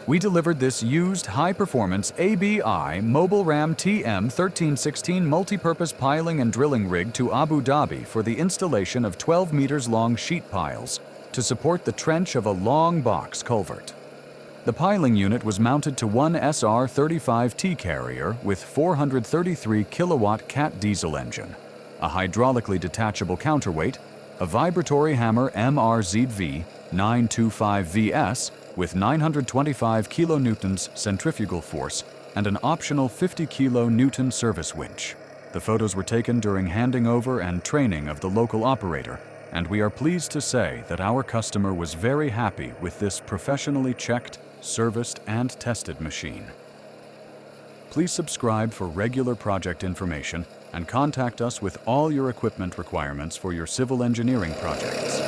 We delivered this used high-performance ABI Mobilram TM13 multi-purpose piling and drilling rig to Abu Dhabi for the installation of 12 meters long sheet piles to support the trench of a long box culvert. The piling unit was mounted to one SR-35T carrier with 433 kilowatt Cat diesel engine, a hydraulically detachable counterweight, a vibratory hammer MRZV 925VS with 925 kilonewtons centrifugal force and an optional 50 kilonewton service winch. The photos were taken during handing over and training of the local operator, and we are pleased to say that our customer was very happy with this professionally checked, serviced, and tested machine. Please subscribe for regular project information and contact us with all your equipment requirements for your civil engineering projects.